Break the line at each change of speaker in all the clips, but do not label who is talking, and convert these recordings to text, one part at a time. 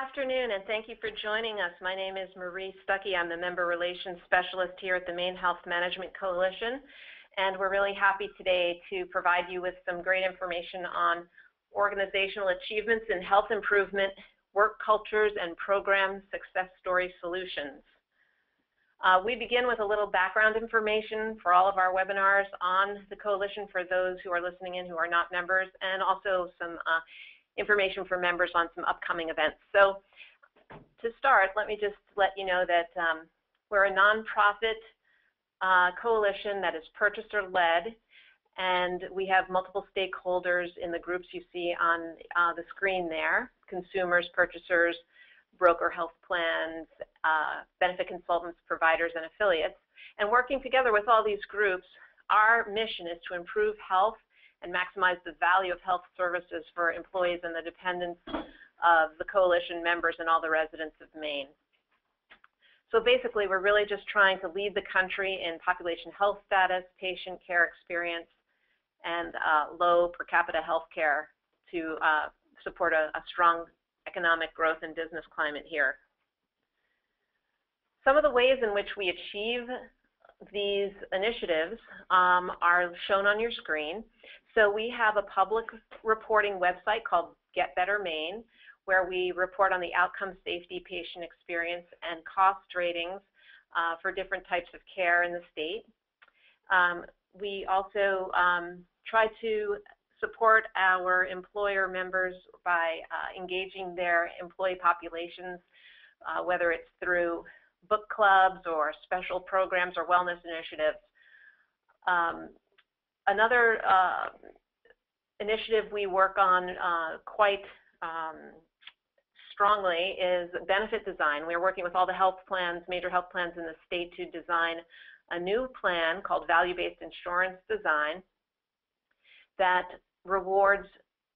afternoon, and thank you for joining us. My name is Marie Stuckey. I'm the Member Relations Specialist here at the Maine Health Management Coalition, and we're really happy today to provide you with some great information on organizational achievements in health improvement, work cultures, and program success story solutions. We begin with a little background information for all of our webinars on the coalition for those who are listening in who are not members, and also some information for members on some upcoming events. So to start, let me just let you know that we're a nonprofit coalition that is purchaser-led, and we have multiple stakeholders in the groups you see on the screen there: consumers, purchasers, broker health plans, benefit consultants, providers, and affiliates. And working together with all these groups, our mission is to improve health and maximize the value of health services for employees and the dependents of the coalition members and all the residents of Maine. So basically, we're really just trying to lead the country in population health status, patient care experience, and low per capita health care to support a strong economic growth and business climate here. Some of the ways in which we achieve these initiatives are shown on your screen. So we have a public reporting website called Get Better Maine, where we report on the outcome, safety, patient experience, and cost ratings for different types of care in the state. We also try to support our employer members by engaging their employee populations, whether it's through book clubs or special programs or wellness initiatives. Another initiative we work on quite strongly is benefit design. We're working with all the health plans, major health plans in the state, to design a new plan called value-based insurance design that rewards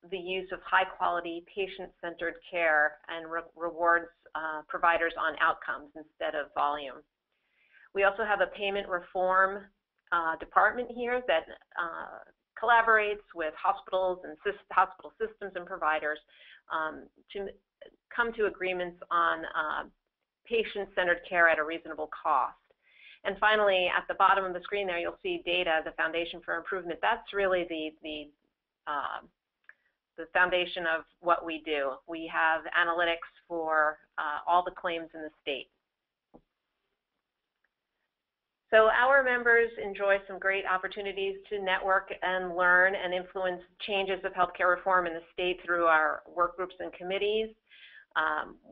the use of high-quality, patient-centered care and rewards providers on outcomes instead of volume. We also have a payment reform department here that collaborates with hospitals and hospital systems and providers to come to agreements on patient-centered care at a reasonable cost. And finally, at the bottom of the screen there, you'll see data, the foundation for improvement. That's really the foundation of what we do. We have analytics for all the claims in the state. So our members enjoy some great opportunities to network and learn and influence changes of healthcare reform in the state through our work groups and committees.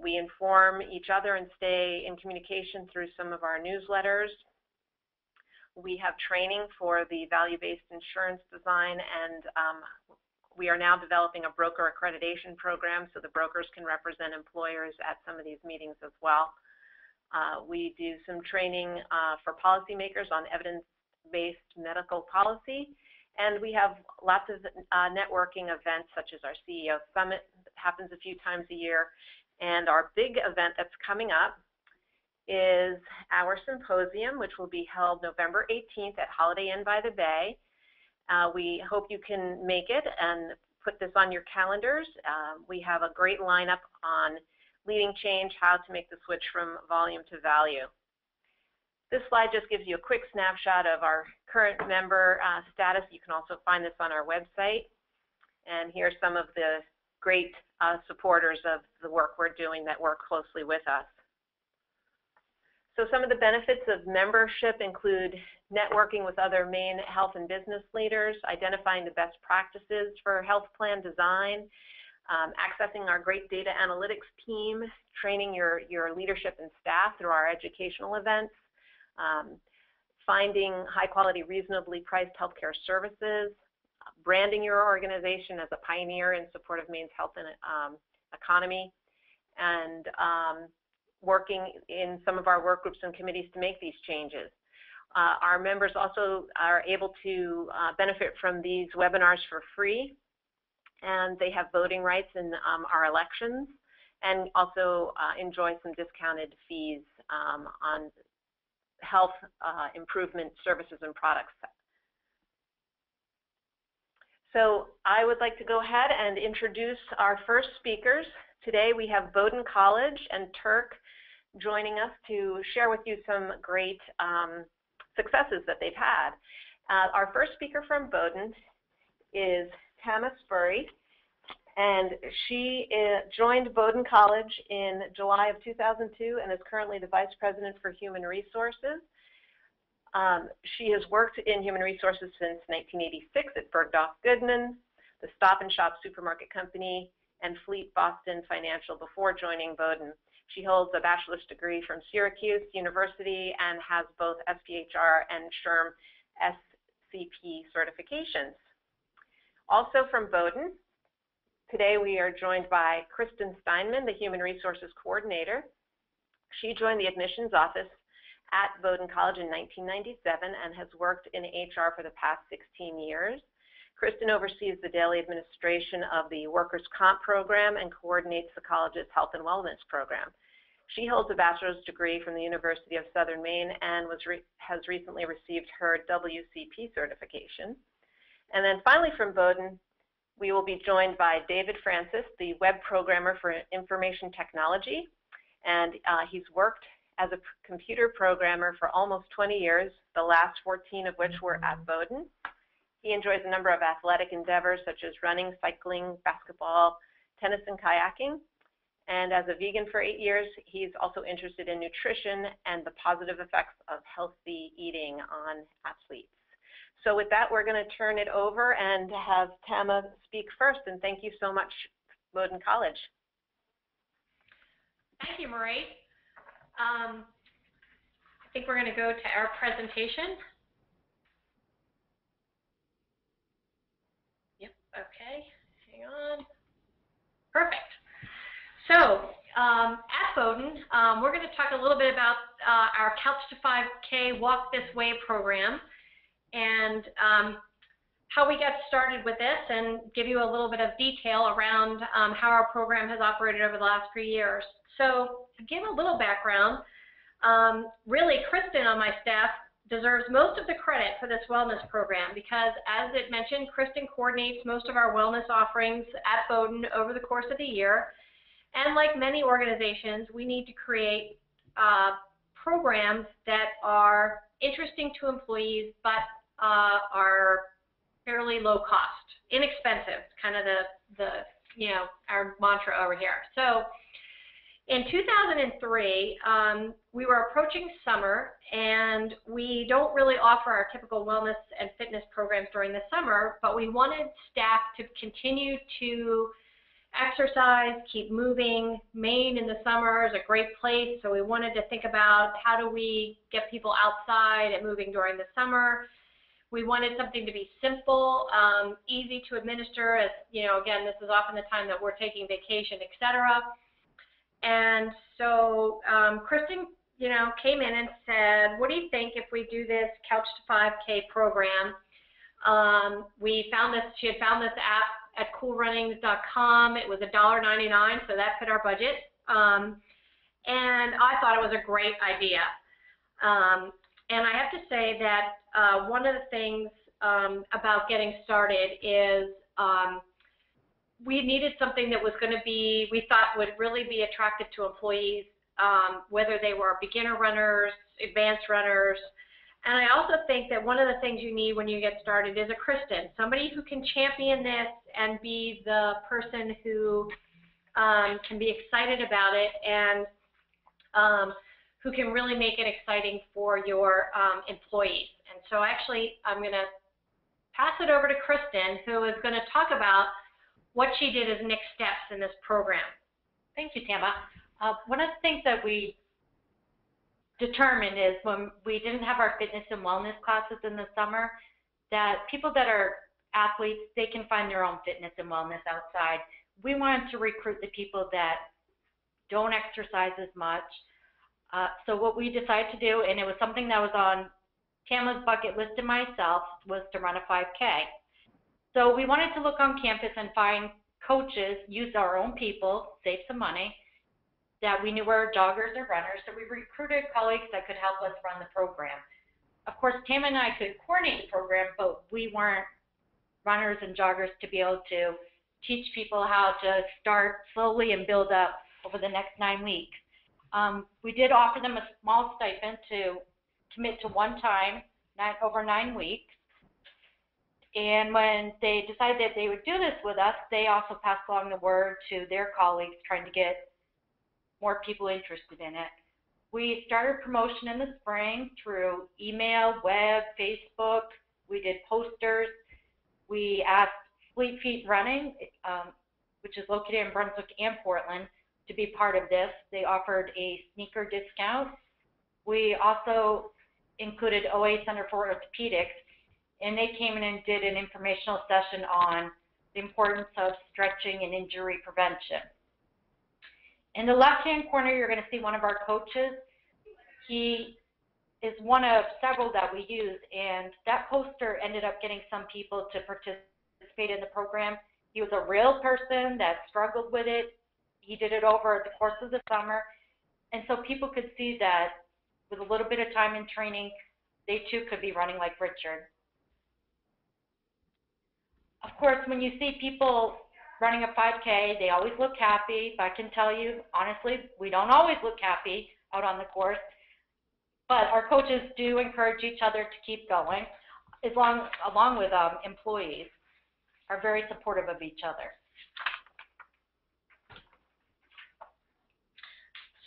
We inform each other and stay in communication through some of our newsletters. We have training for the value-based insurance design, and we are now developing a broker accreditation program so the brokers can represent employers at some of these meetings as well. We do some training for policymakers on evidence-based medical policy, and we have lots of networking events such as our CEO Summit that happens a few times a year, and our big event that's coming up is our symposium, which will be held November 18th at Holiday Inn by the Bay. We hope you can make it and put this on your calendars. We have a great lineup on leading change, how to make the switch from volume to value. This slide just gives you a quick snapshot of our current member status. You can also find this on our website. And here's some of the great supporters of the work we're doing that work closely with us. So some of the benefits of membership include networking with other Maine health and business leaders, identifying the best practices for health plan design, accessing our great data analytics team, training your leadership and staff through our educational events, finding high-quality, reasonably priced healthcare services, branding your organization as a pioneer in support of Maine's health and economy, and working in some of our work groups and committees to make these changes. Our members also are able to benefit from these webinars for free, and they have voting rights in our elections, and also enjoy some discounted fees on health improvement services and products. So I would like to go ahead and introduce our first speakers Today we have Bowdoin College and Turk joining us to share with you some great successes that they've had. Our first speaker from Bowdoin is Tama Spurry, and she joined Bowdoin College in July of 2002 and is currently the Vice President for Human Resources. She has worked in human resources since 1986 at Bergdorf Goodman, the Stop and Shop Supermarket Company, and Fleet Boston Financial before joining Bowdoin. She holds a bachelor's degree from Syracuse University and has both SPHR and SHRM SCP certifications. Also from Bowdoin, today we are joined by Kristen Steinman, the Human Resources Coordinator. She joined the admissions office at Bowdoin College in 1997 and has worked in HR for the past 16 years. Kristen oversees the daily administration of the Workers' Comp program and coordinates the college's Health and Wellness program. She holds a bachelor's degree from the University of Southern Maine and has recently received her WCP certification. And then finally from Bowdoin, we will be joined by David Francis, the web programmer for information technology, and he's worked as a computer programmer for almost 20 years, the last 14 of which were at Bowdoin. He enjoys a number of athletic endeavors such as running, cycling, basketball, tennis, and kayaking. And as a vegan for 8 years, he's also interested in nutrition and the positive effects of healthy eating on athletes. So with that, we're going to turn it over and have Tama speak first. And thank you so much, Bowdoin College.
Thank you, Marie. I think we're going to go to our presentation. Yep, okay, hang on. Perfect. So at Bowdoin, we're going to talk a little bit about our Couch to 5K Walk This Way program and how we got started with this and give you a little bit of detail around how our program has operated over the last few years. So to give a little background, really Kristen on my staff deserves most of the credit for this wellness program because, as it mentioned, Kristen coordinates most of our wellness offerings at Bowdoin over the course of the year. And like many organizations, we need to create programs that are interesting to employees but are fairly low cost, inexpensive, kind of our mantra over here. So in 2003, we were approaching summer, and we don't really offer our typical wellness and fitness programs during the summer, but we wanted staff to continue to exercise, keep moving. Maine in the summer is a great place, so we wanted to think about how do we get people outside and moving during the summer. We wanted something to be simple, easy to administer, as again, this is often the time that we're taking vacation, etc. And so Kristen, came in and said, what do you think if we do this Couch to 5K program? We found this, she had found this app at coolrunnings.com. It was $1.99, so that fit our budget. And I thought it was a great idea. And I have to say that one of the things about getting started is we needed something that was going to be, we thought would really be attractive to employees, whether they were beginner runners, advanced runners. And I also think that one of the things you need when you get started is a Kristen, somebody who can champion this and be the person who can be excited about it and who can really make it exciting for your employees. And so actually, I'm going to pass it over to Kristen, who is going to talk about what she did as next steps in this program.
Thank you, Tama. One of the things that we determined is when we didn't have our fitness and wellness classes in the summer, that people that are athletes, they can find their own fitness and wellness outside. We wanted to recruit the people that don't exercise as much. So what we decided to do, and it was something that was on Tama's bucket list and myself, was to run a 5K. So we wanted to look on campus and find coaches, use our own people, save some money, that we knew were joggers or runners. So we recruited colleagues that could help us run the program. Of course, Tama and I could coordinate the program, but we weren't runners and joggers to be able to teach people how to start slowly and build up over the next 9 weeks. We did offer them a small stipend to commit to one time, over 9 weeks. And when they decided that they would do this with us, they also passed along the word to their colleagues, trying to get more people interested in it. We started promotion in the spring through email, web, Facebook. We did posters. We asked Fleet Feet Running, which is located in Brunswick and Portland, to be part of this. They offered a sneaker discount. We also included OA Center for Orthopedics, and they came in and did an informational session on the importance of stretching and injury prevention. In the left-hand corner, you're going to see one of our coaches. He is one of several that we use, and that poster ended up getting some people to participate in the program. He was a real person that struggled with it. He did it over the course of the summer, and so people could see that with a little bit of time and training, they too could be running like Richard. Of course, when you see people running a 5K, they always look happy. But I can tell you, honestly, we don't always look happy out on the course. But our coaches do encourage each other to keep going, along with employees, are very supportive of each other.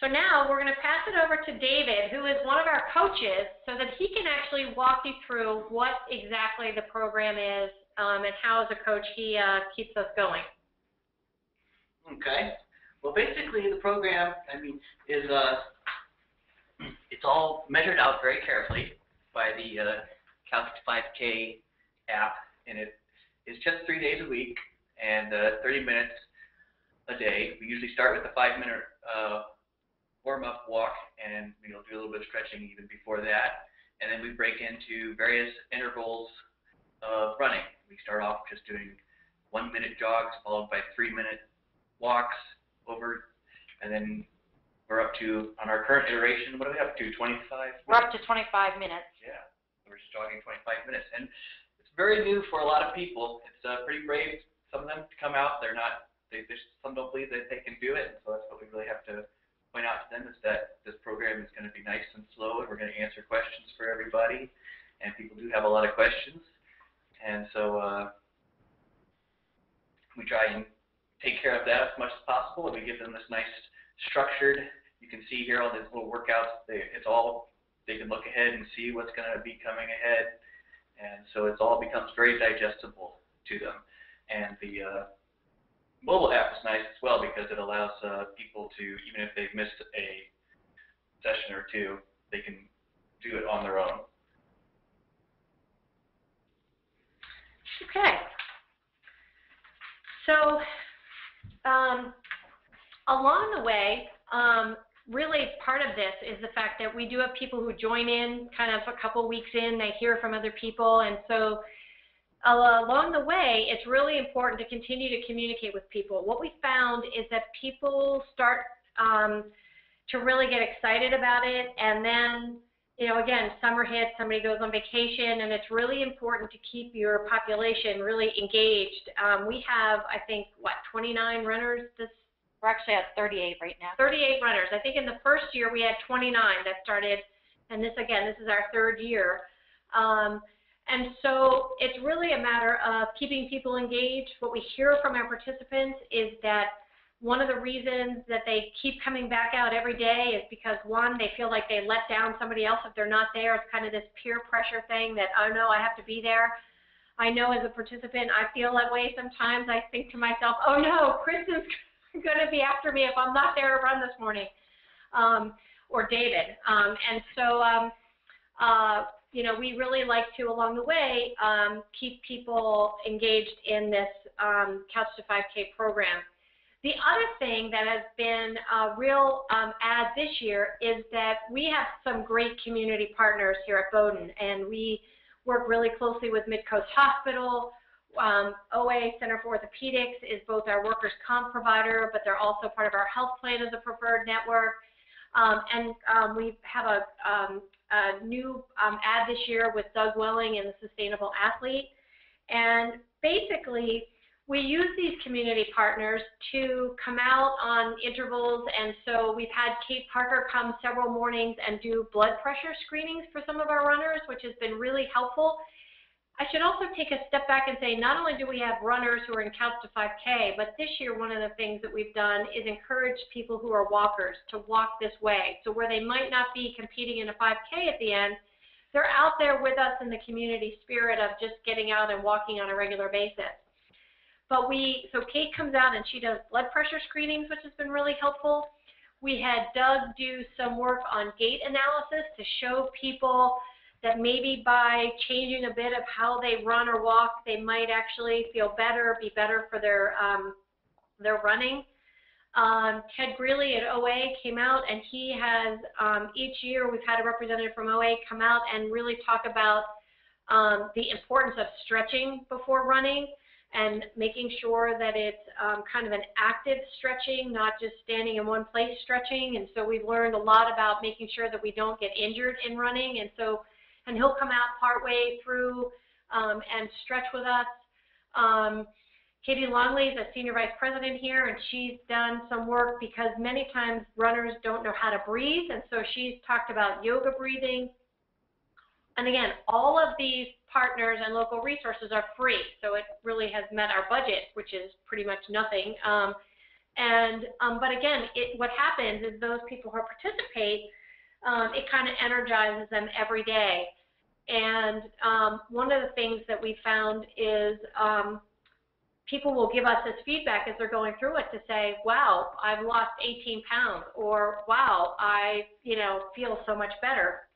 So now we're going to pass it over to David, who is one of our coaches, so that he can actually walk you through what exactly the program is and how, as a coach, he keeps us going.
Okay. Well, basically, the program, is it's all measured out very carefully by the Couch to 5K app, and it is just 3 days a week and 30 minutes a day. We usually start with a 5-minute warm-up walk, and do a little bit of stretching even before that, and then we break into various intervals of running. We start off just doing 1-minute jogs followed by 3-minute walks over, and then we're up to, on our current iteration, what are we up to, 25 minutes?
We're up to 25 minutes.
Yeah, we're just jogging 25 minutes, and it's very new for a lot of people. It's pretty brave, some of them, to come out. They're not, some don't believe that they can do it, so that's what we really have to point out to them, is that this program is going to be nice and slow, and we're going to answer questions for everybody, and people do have a lot of questions, and so we try and take care of that as much as possible, and we give them this nice structured, you can see here all these little workouts, it's all, they can look ahead and see what's going to be coming ahead, and so it all becomes very digestible to them. And the mobile app is nice as well, because it allows people to, even if they've missed a session or two, they can do it on their own.
Okay. So along the way, really part of this is the fact that we do have people who join in kind of a couple weeks in, they hear from other people, and so along the way, it's really important to continue to communicate with people. What we found is that people start to really get excited about it, and then, again, summer hits, somebody goes on vacation, and it's really important to keep your population really engaged. We have, I think, 29 runners this.
We're actually at 38 right now.
38 runners. I think in the first year we had 29 that started, and this is our third year. And so it's really a matter of keeping people engaged. What we hear from our participants is that one of the reasons that they keep coming back out every day is because, one, they feel like they let down somebody else if they're not there. It's kind of this peer pressure thing that, oh no, I have to be there. I know as a participant, I feel that way sometimes. I think to myself, oh no, Chris is going to be after me if I'm not there to run this morning, or David. And so, we really like to, along the way, keep people engaged in this Couch to 5K program. The other thing that has been a real add this year is that we have some great community partners here at Bowdoin, and we work really closely with Midcoast Hospital. OA Center for Orthopedics is both our workers' comp provider, but they're also part of our health plan as a preferred network. And we have a new ad this year with Doug Welling and the Sustainable Athlete. And basically, we use these community partners to come out on intervals, and so we've had Kate Parker come several mornings and do blood pressure screenings for some of our runners, which has been really helpful. I should also take a step back and say not only do we have runners who are in Couch to 5K, but this year one of the things that we've done is encourage people who are walkers to walk this way. So where they might not be competing in a 5K at the end, they're out there with us in the community spirit of just getting out and walking on a regular basis. But so Kate comes out and she does blood pressure screenings, which has been really helpful. We had Doug do some work on gait analysis to show people that maybe by changing a bit of how they run or walk, they might actually feel better, be better for their running. Ted Greeley at OA came out, and he has, each year we've had a representative from OA come out and really talk about the importance of stretching before running and making sure that it's kind of an active stretching, not just standing in one place stretching. And so we've learned a lot about making sure that we don't get injured in running. And he'll come out partway through and stretch with us. Katie Longley is a senior vice president here, and she's done some work because many times runners don't know how to breathe, and so she's talked about yoga breathing. And again, all of these partners and local resources are free, so it really has met our budget, which is pretty much nothing. But again, what happens is those people who participate, it kind of energizes them every day. And one of the things that we found is people will give us this feedback as they're going through it to say, wow, I've lost 18 pounds, or wow, I feel so much better.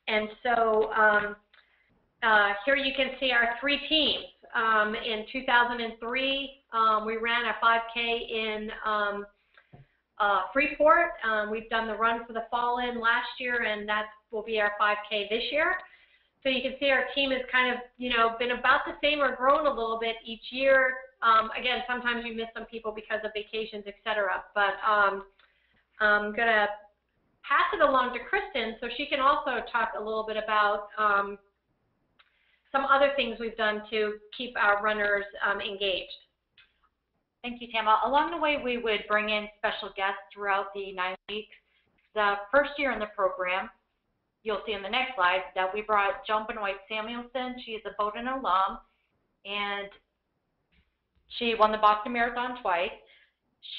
And so here you can see our 3 teams. In 2003, we ran a 5K in Freeport. We've done the Run for the Fallen last year, and that will be our 5K this year. So you can see our team has kind of, been about the same or grown a little bit each year. Again, sometimes you miss some people because of vacations, et cetera. But I'm going to pass it along to Kristen so she can also talk a little bit about some other things we've done to keep our runners engaged.
Thank you, Tama. Along the way, we would bring in special guests throughout the 9 weeks. The first year in the program, you'll see in the next slide that we brought Joan Benoit Samuelson. She is a Bowdoin alum, and she won the Boston Marathon twice.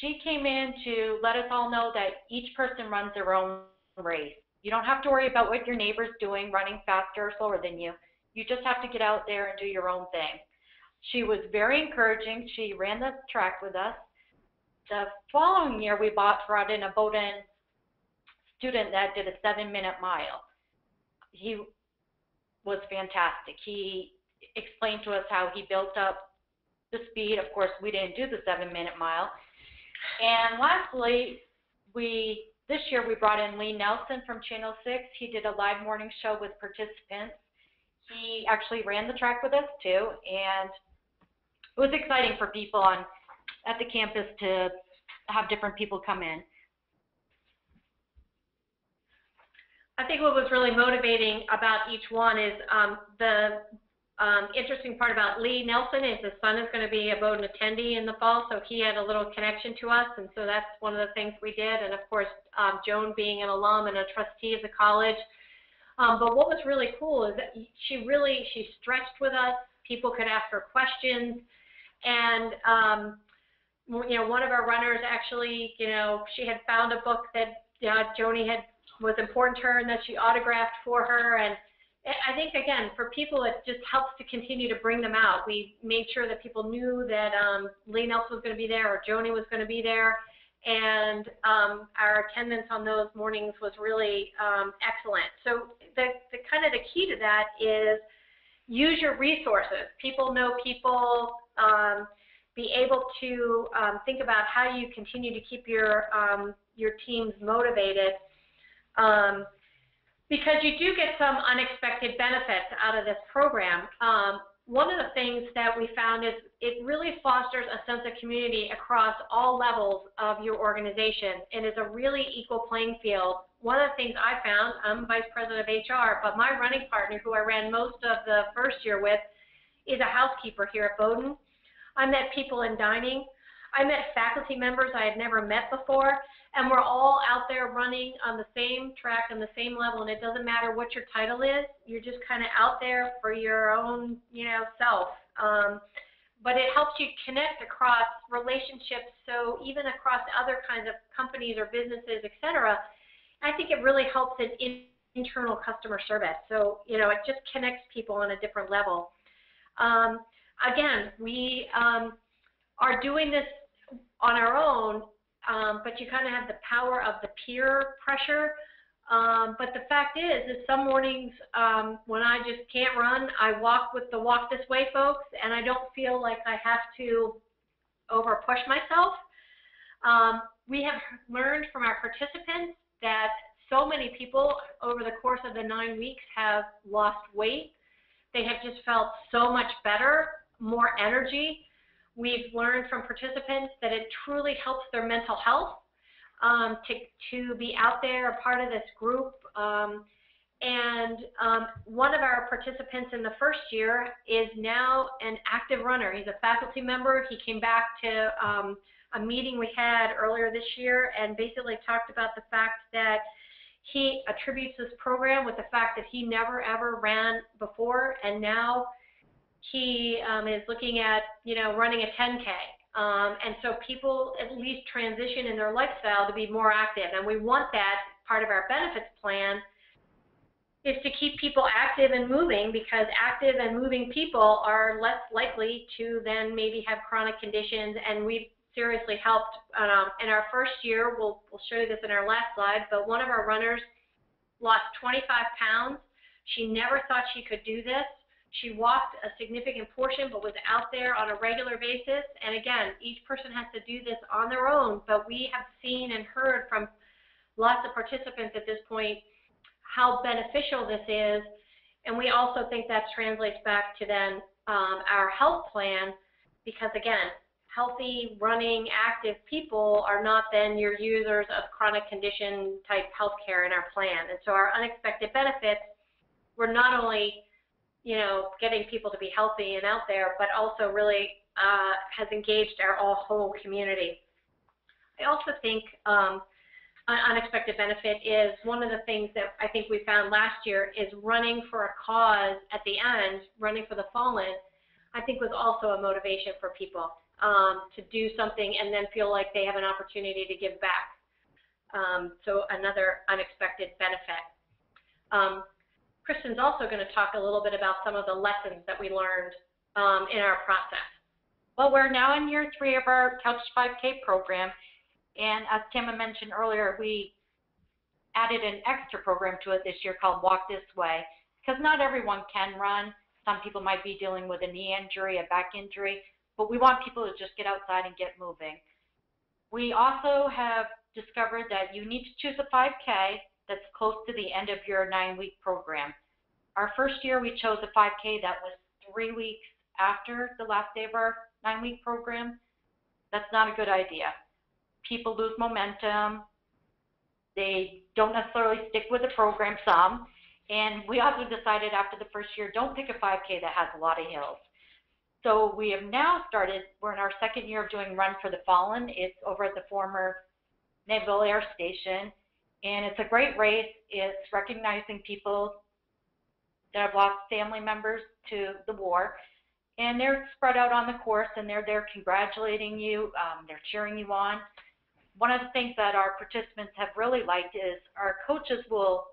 She came in to let us all know that each person runs their own race. You don't have to worry about what your neighbor's doing, running faster or slower than you. You just have to get out there and do your own thing. She was very encouraging. She ran the track with us. The following year, we brought in a Bowdoin student that did a 7-minute mile. He was fantastic. He explained to us how he built up the speed. Of course, we didn't do the 7-minute mile. And lastly, this year we brought in Lee Nelson from Channel 6. He did a live morning show with participants. He actually ran the track with us too, and it was exciting for people at the campus to have different people come in.
I think what was really motivating about each one is the interesting part about Lee Nelson is his son is going to be a Bowdoin attendee in the fall, so he had a little connection to us, and so that's one of the things we did. And of course, Joan being an alum and a trustee of the college. But what was really cool is that she stretched with us. People could ask her questions, and one of our runners actually, she had found a book that Joni was important to her and that she autographed for her. And I think, again, for people, it just helps to continue to bring them out. We made sure that people knew that Lee Nelson was going to be there or Joni was going to be there. And our attendance on those mornings was really excellent. So the key to that is use your resources. People know people. Be able to think about how you continue to keep your teams motivated. Because you do get some unexpected benefits out of this program. One of the things that we found is it really fosters a sense of community across all levels of your organization and is a really equal playing field. One of the things I found, I'm vice president of HR, but my running partner, who I ran most of the first year with, is a housekeeper here at Bowdoin. I met people in dining. I met faculty members I had never met before, and we're all out there running on the same track, on the same level, and it doesn't matter what your title is. You're just kind of out there for your own, self. But it helps you connect across relationships, so even across other kinds of companies or businesses, et cetera. I think it really helps in internal customer service. So, it just connects people on a different level. Again, we are doing this on our own, but you kind of have the power of the peer pressure. But the fact is some mornings when I just can't run, I walk with the Walk This Way folks, and I don't feel like I have to over-push myself. We have learned from our participants that so many people over the course of the 9 weeks have lost weight. They have just felt so much better, more energy. We've learned from participants that it truly helps their mental health to be out there, a part of this group. One of our participants in the first year is now an active runner. He's a faculty member. He came back to a meeting we had earlier this year and basically talked about the fact that he attributes this program with the fact that he never ever ran before, and now he is looking at, running a 10K. And so people at least transition in their lifestyle to be more active. And we want that part of our benefits plan is to keep people active and moving, because active and moving people are less likely to then maybe have chronic conditions. And we've seriously helped. In our first year, we'll show you this in our last slide, but one of our runners lost 25 pounds. She never thought she could do this. She walked a significant portion, but was out there on a regular basis. And again, each person has to do this on their own, but we have seen and heard from lots of participants at this point how beneficial this is. And we also think that translates back to then our health plan, because again, healthy, running, active people are not then your users of chronic condition type healthcare in our plan. And so our unexpected benefits, we're not only getting people to be healthy and out there, but also really has engaged our whole community. I also think an unexpected benefit is one of the things that I think we found last year is running for a cause at the end, running for the fallen, I think was also a motivation for people to do something and then feel like they have an opportunity to give back. So another unexpected benefit. Kristen's also going to talk a little bit about some of the lessons that we learned in our process.
Well, we're now in year 3 of our Couch to 5K program, and as Tamma mentioned earlier, we added an extra program to it this year called Walk This Way, because not everyone can run. Some people might be dealing with a knee injury, a back injury, but we want people to just get outside and get moving. We also have discovered that you need to choose a 5K that's close to the end of your 9-week program. Our first year, we chose a 5K that was 3 weeks after the last day of our 9-week program. That's not a good idea. People lose momentum. They don't necessarily stick with the program, some. And we also decided after the first year, don't pick a 5K that has a lot of hills. So we have now started, we're in our 2nd year of doing Run for the Fallen. It's over at the former Naval Air Station. And it's a great race. It's recognizing people that have lost family members to the war. And they're spread out on the course, and they're there congratulating you. They're cheering you on. One of the things that our participants have really liked is our coaches will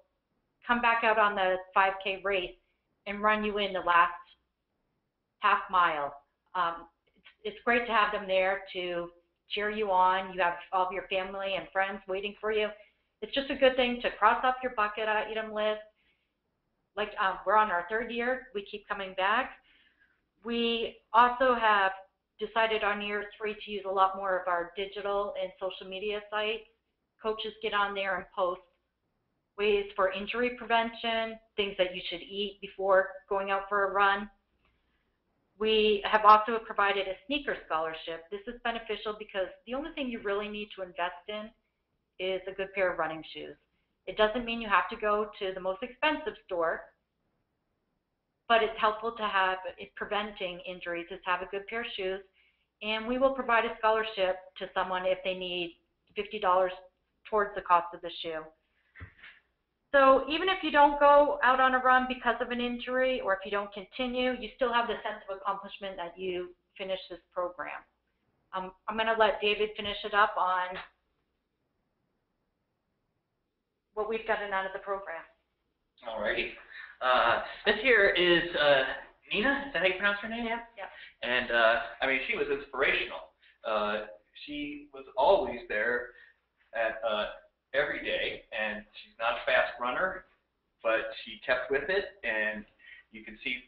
come back out on the 5K race and run you in the last half mile. It's great to have them there to cheer you on. You have all of your family and friends waiting for you. It's just a good thing to cross off your bucket item list. Like we're on our 3rd year, we keep coming back. We also have decided on year 3 to use a lot more of our digital and social media sites. Coaches get on there and post ways for injury prevention, things that you should eat before going out for a run. We have also provided a sneaker scholarship. This is beneficial because the only thing you really need to invest in is a good pair of running shoes. It doesn't mean you have to go to the most expensive store. but it's helpful to have, preventing injuries is to have a good pair of shoes, and we will provide a scholarship to someone if they need $50 towards the cost of the shoe. So even if you don't go out on a run because of an injury, or if you don't continue, you still have the sense of accomplishment that you finished this program. I'm going to let David finish it up on what we've gotten out of the program.
Alrighty. This here is Nina. Is that how you pronounce her name?
Yeah. Yeah.
And I mean, she was inspirational. She was always there at every day, and she's not a fast runner, but she kept with it, and you can see,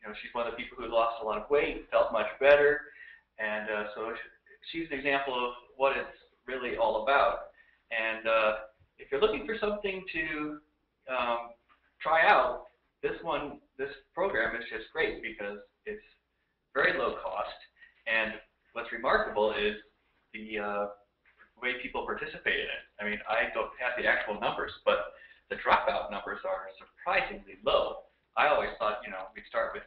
you know, she's one of the people who lost a lot of weight, felt much better, and so she's an example of what it's really all about. And if you're looking for something to try out, this program is just great because it's very low cost, and what's remarkable is the way people participate in it. I mean, I don't have the actual numbers, but the dropout numbers are surprisingly low. I always thought, you know, we'd start with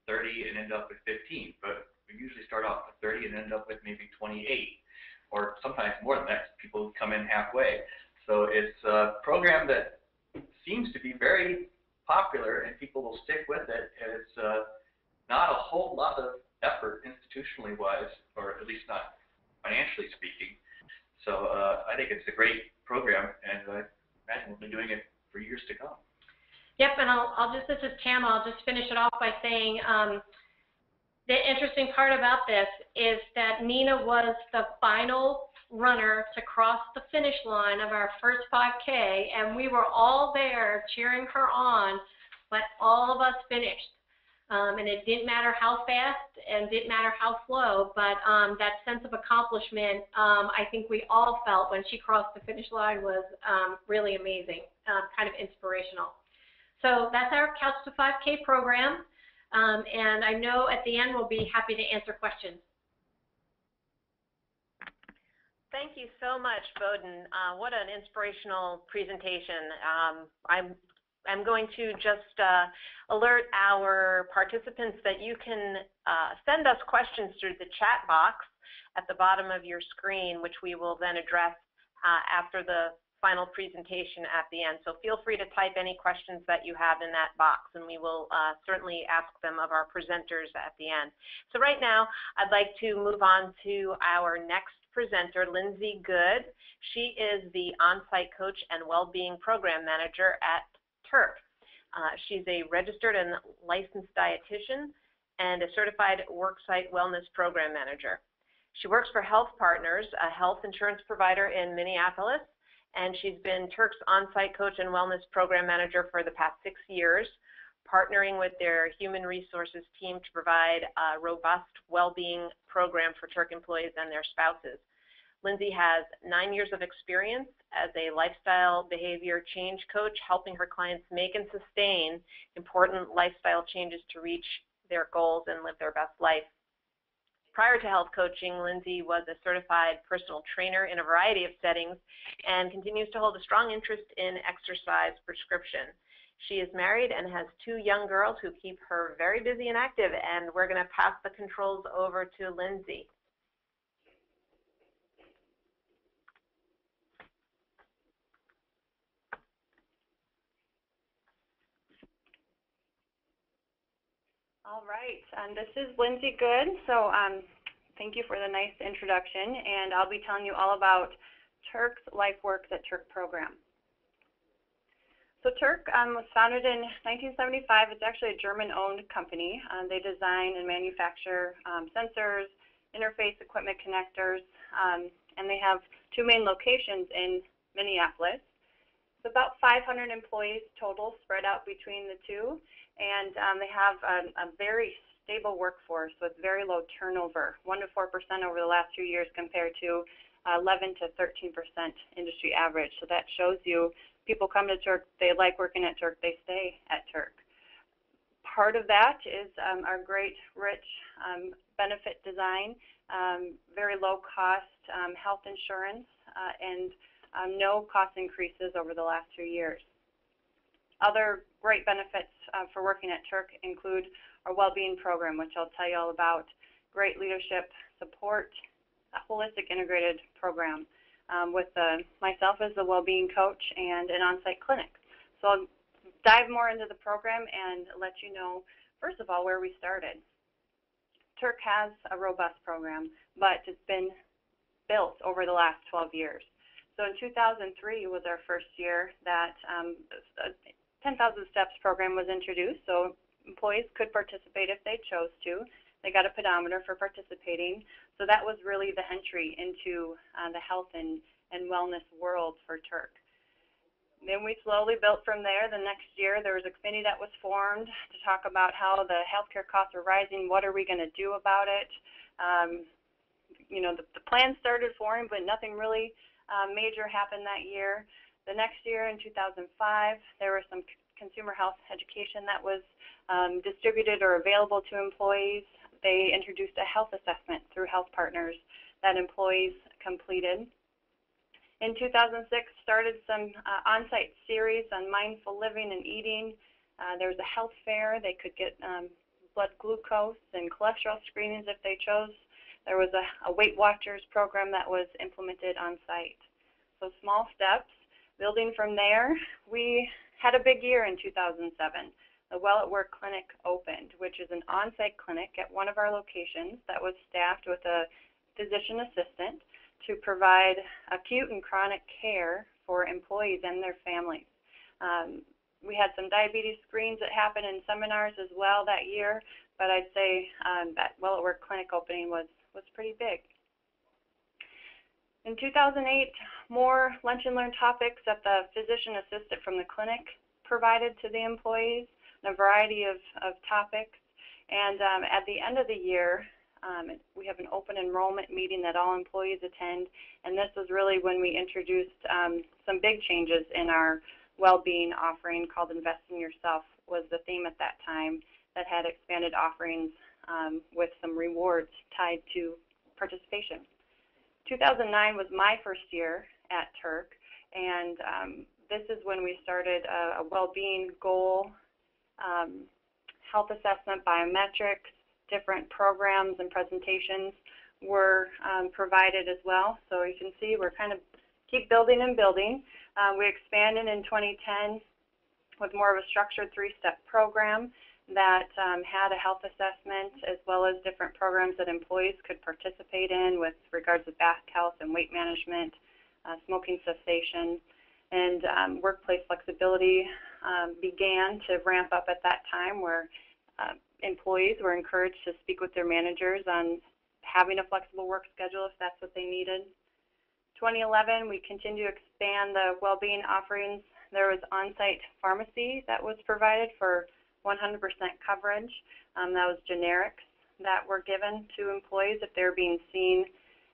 30 and end up with 15, but we usually start off with 30 and end up with maybe 28, or sometimes more than that. People come in halfway. So it's a program that seems to be very popular, and people will stick with it. And it's not a whole lot of effort institutionally wise, or at least not financially speaking. So I think it's a great program, and I imagine we'll be doing it for years to come.
Yep, and this is Tama, I'll just finish it off by saying the interesting part about this is that Nina was the final runner to cross the finish line of our first 5K, and we were all there cheering her on, but all of us finished. And it didn't matter how fast and didn't matter how slow, but that sense of accomplishment, I think we all felt when she crossed the finish line was really amazing, kind of inspirational. So that's our Couch to 5K program, and I know at the end we'll be happy to answer questions.
Thank you so much, Bowden. What an inspirational presentation. I'm going to just alert our participants that you can send us questions through the chat box at the bottom of your screen, which we will then address after the final presentation at the end. So feel free to type any questions that you have in that box, and we will certainly ask them of our presenters at the end. So right now, I'd like to move on to our next presenter, Lindsay Good. She is the on-site coach and well-being program manager at Turk. She's a registered and licensed dietitian and a certified worksite wellness program manager. She works for Health Partners, a health insurance provider in Minneapolis, and she's been Turk's on-site coach and wellness program manager for the past 6 years, partnering with their human resources team to provide a robust well-being program for Turk employees and their spouses. Lindsay has 9 years of experience as a lifestyle behavior change coach, helping her clients make and sustain important lifestyle changes to reach their goals and live their best life. Prior to health coaching, Lindsay was a certified personal trainer in a variety of settings and continues to hold a strong interest in exercise prescription. She is married and has 2 young girls who keep her very busy and active, and we're going to pass the controls over to Lindsay.
All right, this is Lindsay Good. So thank you for the nice introduction, and I'll be telling you all about Turk's Life Works at Turk program. So Turk was founded in 1975. It's actually a German-owned company. They design and manufacture sensors, interface equipment connectors, and they have 2 main locations in Minneapolis. It's about 500 employees total spread out between the 2. And they have a very stable workforce with very low turnover, 1 to 4% over the last 2 years compared to 11 to 13% industry average. So that shows you people come to Turk, they like working at Turk, they stay at Turk. Part of that is our great, rich benefit design, very low cost health insurance, and no cost increases over the last 2 years. Other great benefits for working at Turk include our well-being program, which I'll tell you all about, great leadership support, a holistic integrated program with myself as the well-being coach and an on-site clinic. So I'll dive more into the program and let you know, first of all, where we started. Turk has a robust program, but it's been built over the last 12 years. So in 2003 was our first year that a 10,000 Steps program was introduced, so employees could participate if they chose to. They got a pedometer for participating, so that was really the entry into the health and wellness world for Turk. Then we slowly built from there. The next year there was a committee that was formed to talk about how the healthcare costs are rising, what are we going to do about it. You know, the plan started forming, but nothing really major happened that year. The next year in 2005, there was some consumer health education that was distributed or available to employees. They introduced a health assessment through health partners that employees completed. In 2006, started some on-site series on mindful living and eating. There was a health fair. They could get blood glucose and cholesterol screenings if they chose. There was a Weight Watchers program that was implemented on site. So small steps. Building from there, we had a big year in 2007. The Well at Work Clinic opened, which is an on-site clinic at one of our locations that was staffed with a physician assistant to provide acute and chronic care for employees and their families. We had some diabetes screens that happened in seminars as well that year, but I'd say that Well at Work Clinic opening was pretty big. In 2008, more lunch and learn topics that the physician assistant from the clinic provided to the employees, a variety of topics. And at the end of the year, we have an open enrollment meeting that all employees attend, and this was really when we introduced some big changes in our well-being offering called Invest in Yourself was the theme at that time, that had expanded offerings with some rewards tied to participation. 2009 was my first year at Turk, and this is when we started a well-being goal, health assessment, biometrics, different programs and presentations were provided as well. So you can see we're kind of keep building and building. We expanded in 2010 with more of a structured three-step program that had a health assessment as well as different programs that employees could participate in with regards to back health and weight management, smoking cessation, and workplace flexibility began to ramp up at that time, where employees were encouraged to speak with their managers on having a flexible work schedule if that's what they needed. 2011, we continued to expand the well-being offerings. There was on-site pharmacy that was provided for 100% coverage. That was generics that were given to employees if they're being seen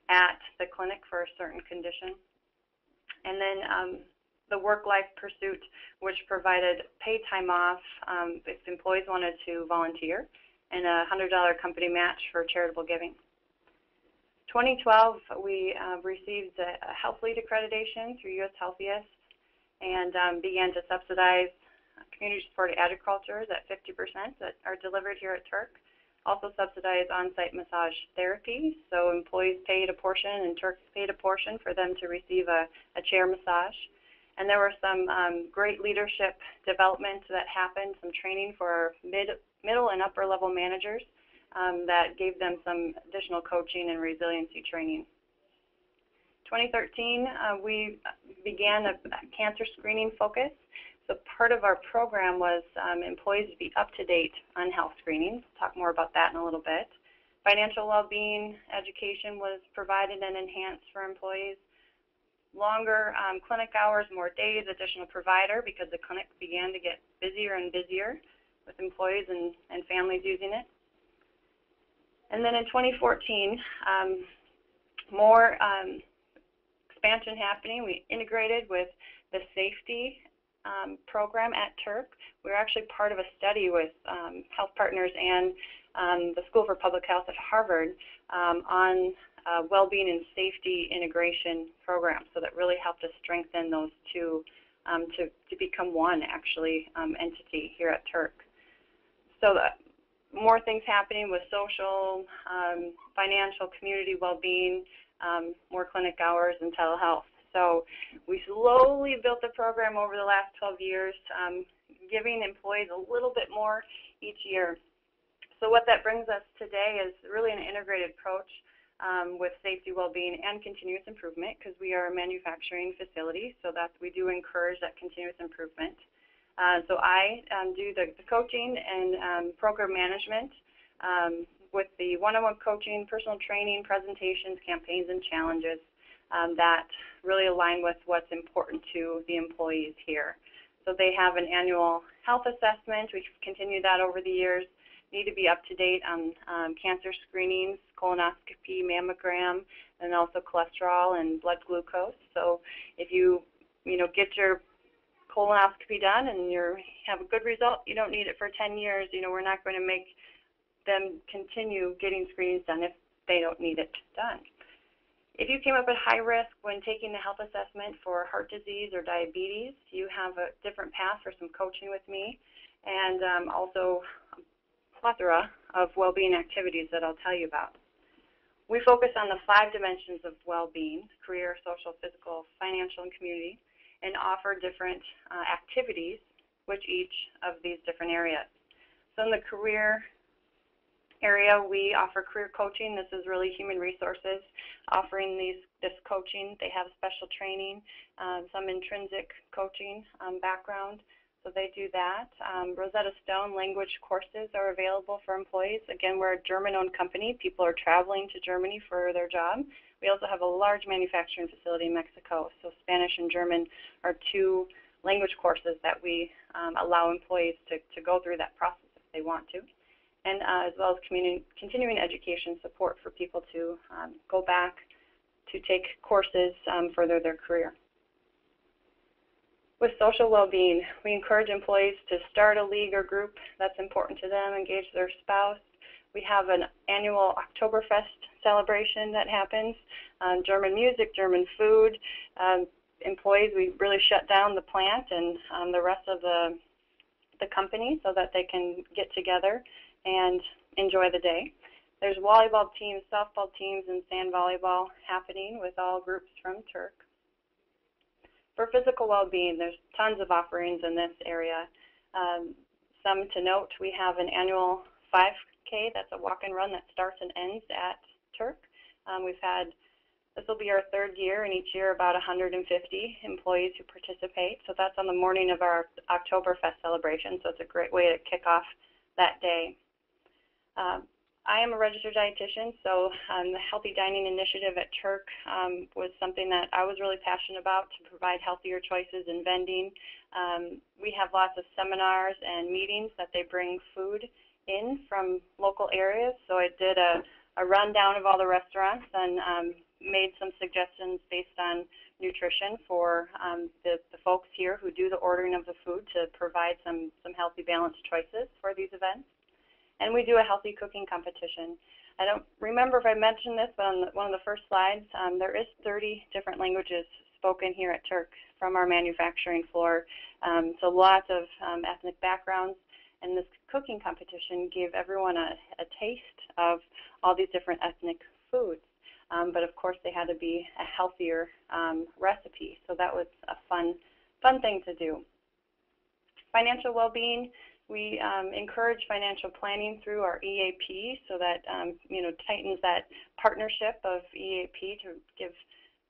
at the clinic for a certain condition. And then the work-life pursuit, which provided paid time off if employees wanted to volunteer, and a $100 company match for charitable giving. 2012, we received a Health Lead accreditation through U.S. Healthiest and began to subsidize community-supported agriculture at 50% that are delivered here at Turk. Also subsidize on-site massage therapy, so employees paid a portion and Turk paid a portion for them to receive a chair massage. And there were some great leadership development that happened, some training for middle and upper level managers that gave them some additional coaching and resiliency training. 2013, we began a cancer screening focus. So part of our program was employees to be up to date on health screenings. We'll talk more about that in a little bit. Financial well-being education was provided and enhanced for employees. Longer clinic hours, more days, additional provider, because the clinic began to get busier and busier with employees and families using it. And then in 2014, more expansion happening. We integrated with the safety program at Turk. We were actually part of a study with health partners and the School for Public Health at Harvard on well-being and safety integration program. So that really helped us strengthen those two to become one, actually, entity here at Turk. So more things happening with social, financial, community well-being, more clinic hours, and telehealth. So we slowly built the program over the last 12 years, giving employees a little bit more each year. So what that brings us today is really an integrated approach with safety, well-being, and continuous improvement, because we are a manufacturing facility, so we do encourage that continuous improvement. So I do the coaching and program management with the one-on-one coaching, personal training, presentations, campaigns, and challenges that really align with what's important to the employees here. So they have an annual health assessment. We've continued that over the years. Need to be up to date on cancer screenings, colonoscopy, mammogram, and also cholesterol and blood glucose. So if you get your colonoscopy done and you have a good result, you don't need it for 10 years. We're not going to make them continue getting screenings done if they don't need it done. If you came up at high risk when taking the health assessment for heart disease or diabetes, you have a different path for some coaching with me, and also a plethora of well-being activities that I'll tell you about. We focus on the 5 dimensions of well-being: career, social, physical, financial, and community, and offer different activities with each of these different areas. So in the career area, we offer career coaching. This is really human resources offering this coaching. They have special training, some intrinsic coaching background, so they do that. Rosetta Stone language courses are available for employees. Again, we're a German-owned company. People are traveling to Germany for their job. We also have a large manufacturing facility in Mexico, so Spanish and German are 2 language courses that we allow employees to go through that process if they want to. And as well as continuing education support for people to go back to take courses, further their career. With social well-being, we encourage employees to start a league or group that's important to them, engage their spouse. We have an annual Oktoberfest celebration that happens, German music, German food. Employees, we really shut down the plant and the rest of the company so that they can get together and enjoy the day. There's volleyball teams, softball teams, and sand volleyball happening with all groups from Turk. For physical well-being, there's tons of offerings in this area. Some to note, we have an annual 5K, that's a walk and run that starts and ends at Turk. This will be our 3rd year, and each year about 150 employees who participate. So that's on the morning of our Oktoberfest celebration, so it's a great way to kick off that day. I am a registered dietitian, so the Healthy Dining Initiative at Turk was something that I was really passionate about, to provide healthier choices in vending. We have lots of seminars and meetings that they bring food in from local areas, so I did a rundown of all the restaurants and made some suggestions based on nutrition for the folks here who do the ordering of the food, to provide some healthy, balanced choices for these events. And we do a healthy cooking competition. I don't remember if I mentioned this, but on one of the first slides, there is 30 different languages spoken here at Turk from our manufacturing floor. So lots of ethnic backgrounds. And this cooking competition gave everyone a taste of all these different ethnic foods. But of course, they had to be a healthier recipe. So that was a fun thing to do. Financial well-being. We encourage financial planning through our EAP, so that tightens that partnership of EAP to give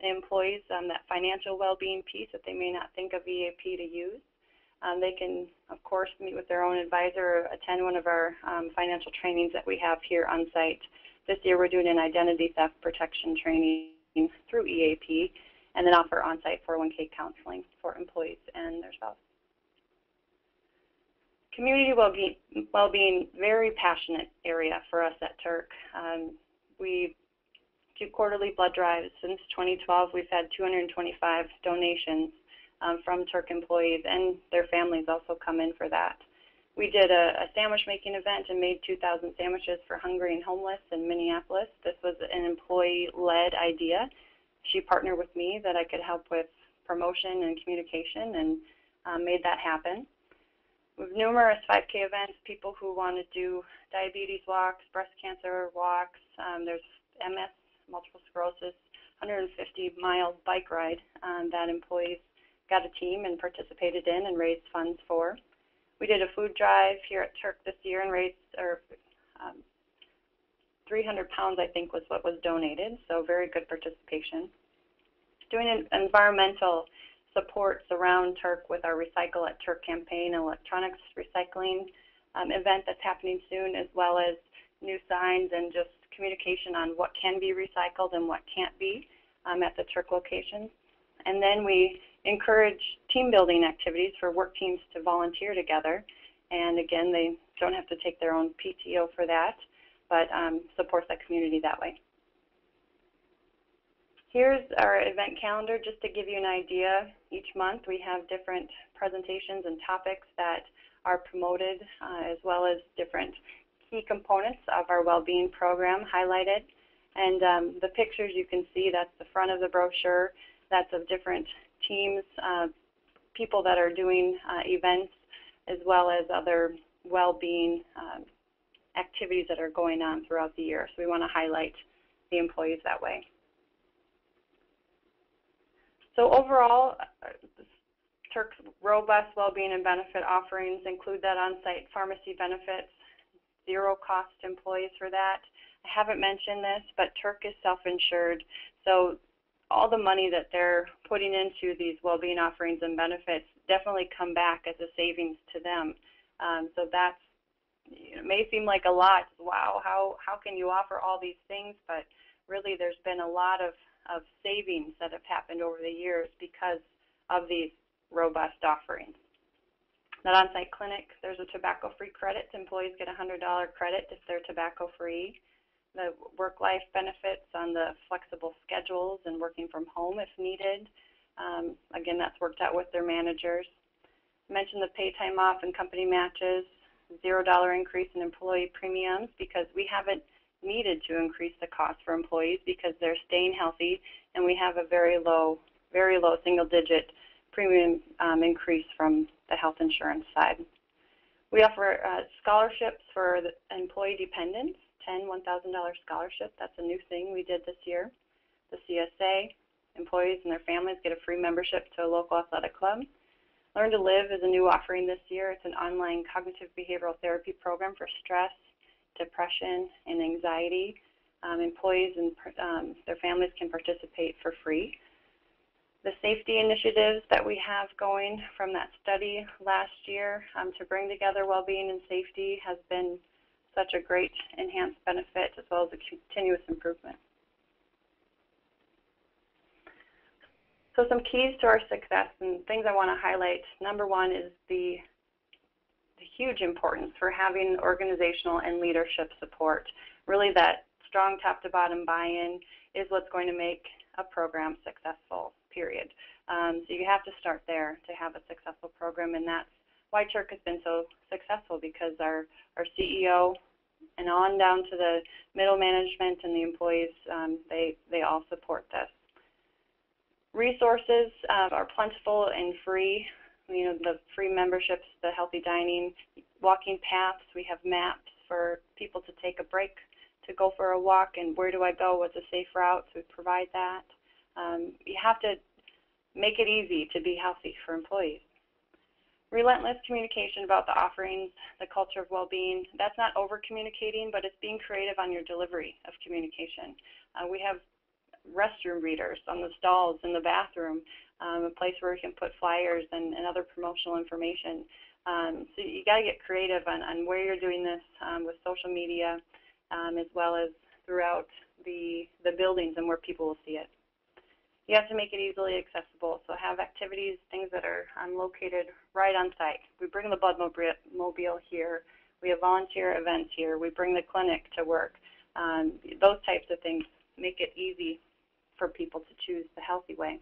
employees that financial well-being piece that they may not think of EAP to use. They can, of course, meet with their own advisor or attend one of our financial trainings that we have here on site. This year we're doing an identity theft protection training through EAP, and then offer on-site 401k counseling for employees and their spouse. Community well-being, very passionate area for us at Turk. We do quarterly blood drives. Since 2012, we've had 225 donations from Turk employees, and their families also come in for that. We did a sandwich making event and made 2,000 sandwiches for hungry and homeless in Minneapolis. This was an employee-led idea. She partnered with me that I could help with promotion and communication, and made that happen. We have numerous 5K events, people who want to do diabetes walks, breast cancer walks. There's MS, multiple sclerosis, 150-mile bike ride that employees got a team and participated in and raised funds for. We did a food drive here at Turk this year and raised 300 pounds, I think, was what was donated, so very good participation. Doing an environmental supports around Turk with our Recycle at Turk campaign, electronics recycling event that's happening soon, as well as new signs and just communication on what can be recycled and what can't be at the Turk locations. And then we encourage team building activities for work teams to volunteer together. And again, they don't have to take their own PTO for that, but supports that community that way. Here's our event calendar just to give you an idea. Each month we have different presentations and topics that are promoted, as well as different key components of our well-being program highlighted. And the pictures you can see, that's the front of the brochure. That's of different teams, people that are doing events, as well as other well-being activities that are going on throughout the year. So we want to highlight the employees that way. So overall, Turk's robust well-being and benefit offerings include that on-site pharmacy benefits, zero cost to employees for that. I haven't mentioned this, but Turk is self-insured, so all the money that they're putting into these well-being offerings and benefits definitely come back as a savings to them. So that's, it may seem like a lot. Wow, how can you offer all these things? But really, there's been a lot of savings that have happened over the years because of these robust offerings. That on-site clinic, there's a tobacco-free credit. Employees get a $100 credit if they're tobacco-free. The work-life benefits on the flexible schedules and working from home if needed. Again, that's worked out with their managers. I mentioned the pay time off and company matches, $0 increase in employee premiums because we haven't needed to increase the cost for employees because they're staying healthy, and we have a very low single-digit premium increase from the health insurance side. We offer scholarships for the employee dependents, $1,000 scholarship. That's a new thing we did this year. The CSA, employees and their families get a free membership to a local athletic club. Learn to Live is a new offering this year. It's an online cognitive behavioral therapy program for stress, depression, and anxiety. Employees and their families can participate for free. The safety initiatives that we have going from that study last year to bring together well-being and safety has been such a great enhanced benefit, as well as a continuous improvement. So some keys to our success and things I want to highlight. Number one is the huge importance for having organizational and leadership support. Really, that strong top-to-bottom buy-in is what's going to make a program successful, period. So you have to start there to have a successful program, and that's why Turk has been so successful, because our CEO and on down to the middle management and the employees, they all support this. Resources are plentiful and free. You know, the free memberships, the healthy dining, walking paths. We have maps for people to take a break, to go for a walk, and where do I go, what's a safe route, so we provide that. You have to make it easy to be healthy for employees. Relentless communication about the offerings, the culture of well-being. That's not over-communicating, but it's being creative on your delivery of communication. We have restroom readers on the stalls in the bathroom, a place where you can put flyers and other promotional information. So you got to get creative on where you're doing this with social media, as well as throughout the buildings and where people will see it. You have to make it easily accessible, so have activities, things that are located right on site. We bring the blood mobile here. We have volunteer events here. We bring the clinic to work. Those types of things make it easy for people to choose the healthy way.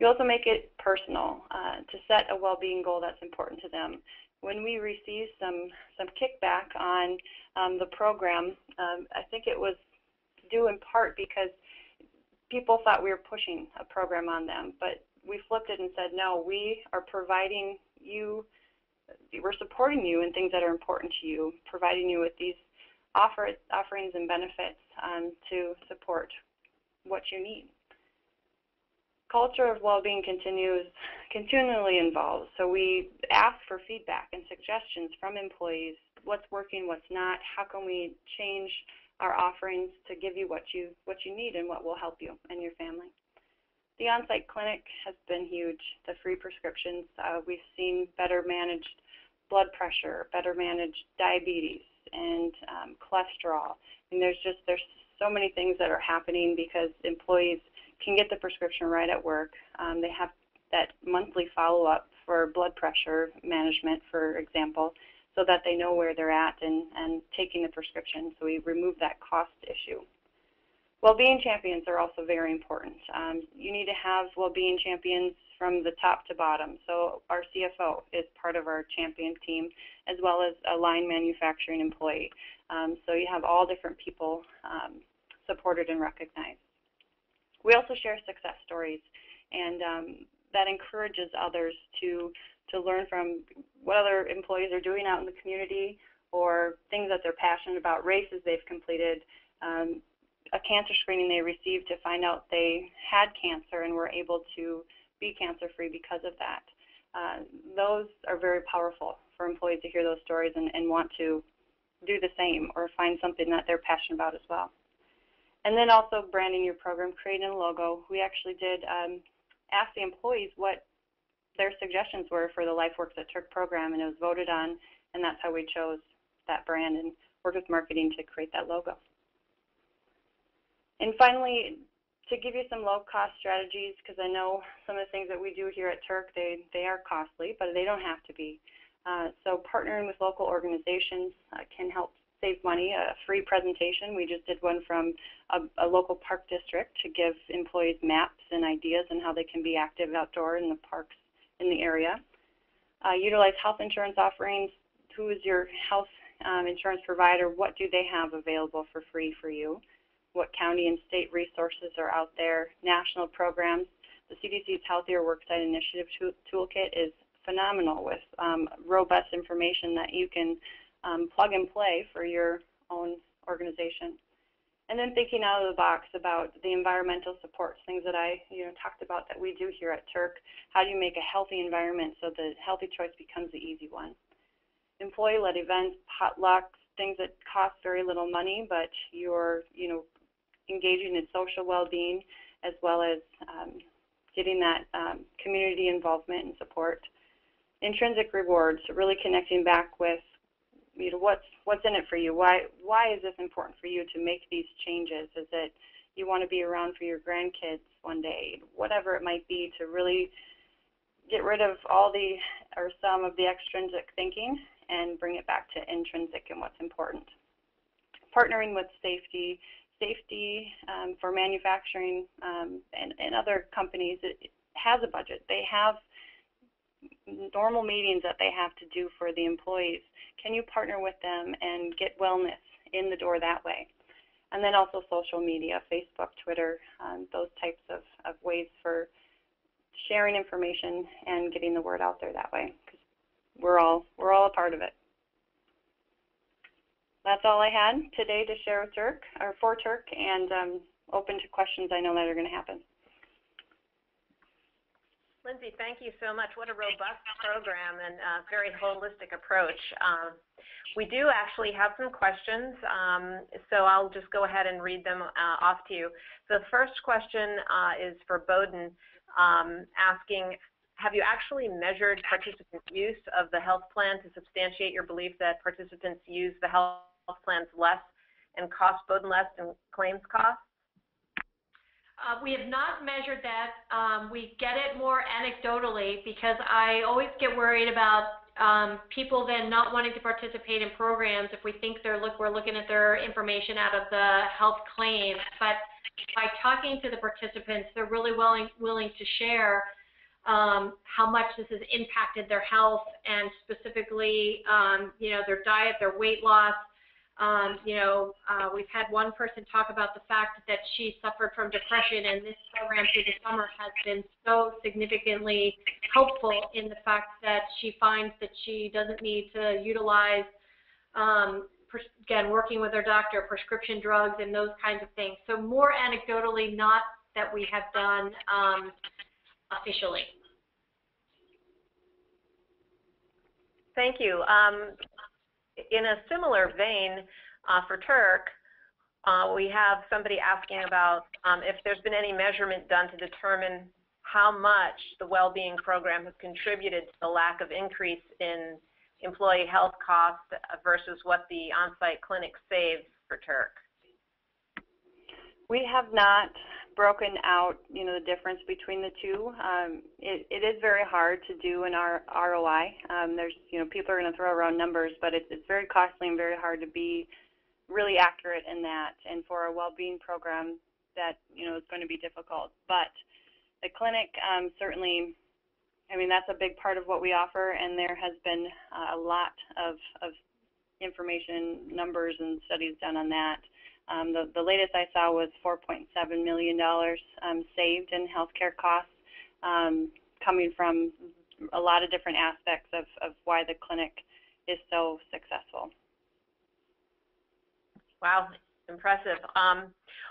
You also make it personal, to set a well-being goal that's important to them. When we received some kickback on the program, I think it was due in part because people thought we were pushing a program on them, but we flipped it and said, no, we are providing you, we're supporting you in things that are important to you, providing you with these offerings and benefits to support what you need. Culture of well-being continually evolves, so we ask for feedback and suggestions from employees, what's working, what's not, how can we change our offerings to give you what you need and what will help you and your family. The on-site clinic has been huge. The free prescriptions, we've seen better managed blood pressure, better managed diabetes, and cholesterol. And there's so many things that are happening because employees can get the prescription right at work. They have that monthly follow-up for blood pressure management, for example, so that they know where they're at and taking the prescription. So we remove that cost issue. Well-being champions are also very important. You need to have well-being champions from the top to bottom. So our CFO is part of our champion team, as well as a line manufacturing employee. So you have all different people supported and recognized. We also share success stories, and that encourages others to learn from what other employees are doing out in the community or things that they're passionate about, races they've completed, a cancer screening they received to find out they had cancer and were able to be cancer-free because of that. Those are very powerful for employees to hear those stories and want to do the same or find something that they're passionate about as well. And then also branding your program, creating a logo. We actually did ask the employees what their suggestions were for the LifeWorks at Turk program, and it was voted on, and that's how we chose that brand and worked with marketing to create that logo. And finally, to give you some low-cost strategies, because I know some of the things that we do here at Turk, they are costly, but they don't have to be. So partnering with local organizations can help save money. A free presentation, we just did one from a local park district to give employees maps and ideas on how they can be active outdoor in the parks in the area. Utilize health insurance offerings. Who is your health insurance provider? What do they have available for free for you? What county and state resources are out there? National programs. The CDC's Healthier Worksite Initiative Toolkit is phenomenal with robust information that you can plug and play for your own organization. And then thinking out of the box about the environmental supports, things that I talked about that we do here at Turk. How do you make a healthy environment so the healthy choice becomes the easy one? Employee-led events, potlucks, things that cost very little money, but you're engaging in social well-being as well as getting that community involvement and support. Intrinsic rewards, really connecting back with what's in it for you. Why is this important for you to make these changes? Is it you want to be around for your grandkids one day? Whatever it might be, to really get rid of all or some of the extrinsic thinking and bring it back to intrinsic and what's important. Partnering with safety for manufacturing and other companies, it has a budget. They have normal meetings that they have to do for the employees. Can you partner with them and get wellness in the door that way? And then also social media, Facebook, Twitter, those types of ways for sharing information and getting the word out there that way, because we're all a part of it. That's all I had today to share with Turk, or for Turk, and open to questions I know that are going to happen.
Lindsay, thank you so much. What a robust program and very holistic approach. We do actually have some questions, so I'll just go ahead and read them off to you. The first question is for Bowden, asking, have you actually measured participant use of the health plan to substantiate your belief that participants use the health plans less and cost Bowden less in claims costs?
We have not measured that. We get it more anecdotally because I always get worried about people then not wanting to participate in programs if we think we're looking at their information out of the health claims. But by talking to the participants, they're really willing to share how much this has impacted their health and specifically, their diet, their weight loss. We've had one person talk about the fact that she suffered from depression, and this program through the summer has been so significantly helpful in the fact that she finds that she doesn't need to utilize, again, working with her doctor, prescription drugs and those kinds of things. So more anecdotally, not that we have done officially.
Thank you. In a similar vein, for Turk, we have somebody asking about if there's been any measurement done to determine how much the well-being program has contributed to the lack of increase in employee health costs versus what the on-site clinic saves for Turk.
We have not broken out, the difference between the two. It is very hard to do an ROI. There's, people are going to throw around numbers, but it's very costly and very hard to be really accurate in that. And for a well-being program, that, is going to be difficult. But the clinic certainly, that's a big part of what we offer, and there has been a lot of information, numbers, and studies done on that. The latest I saw was $4.7 million saved in healthcare costs, coming from a lot of different aspects of why the clinic is so successful.
Wow, impressive.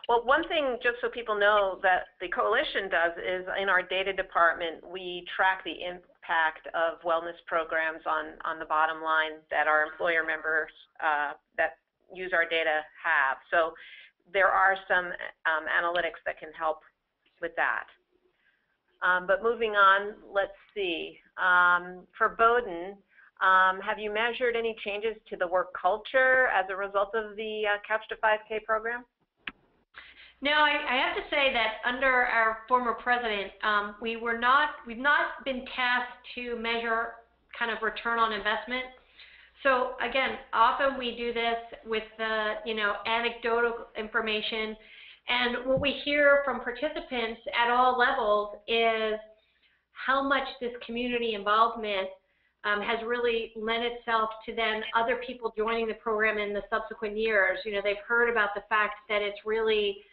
Well, one thing, just so people know, that the coalition does is in our data department, we track the impact of wellness programs on the bottom line that our employer members that use our data have. So there are some analytics that can help with that. But moving on, let's see. For Bowdoin, have you measured any changes to the work culture as a result of the Couch to 5K program?
No, I have to say that under our former president, we've not been tasked to measure kind of return on investment. So again, often we do this with anecdotal information, and what we hear from participants at all levels is how much this community involvement has really lent itself to then other people joining the program in the subsequent years. They've heard about the fact that it's really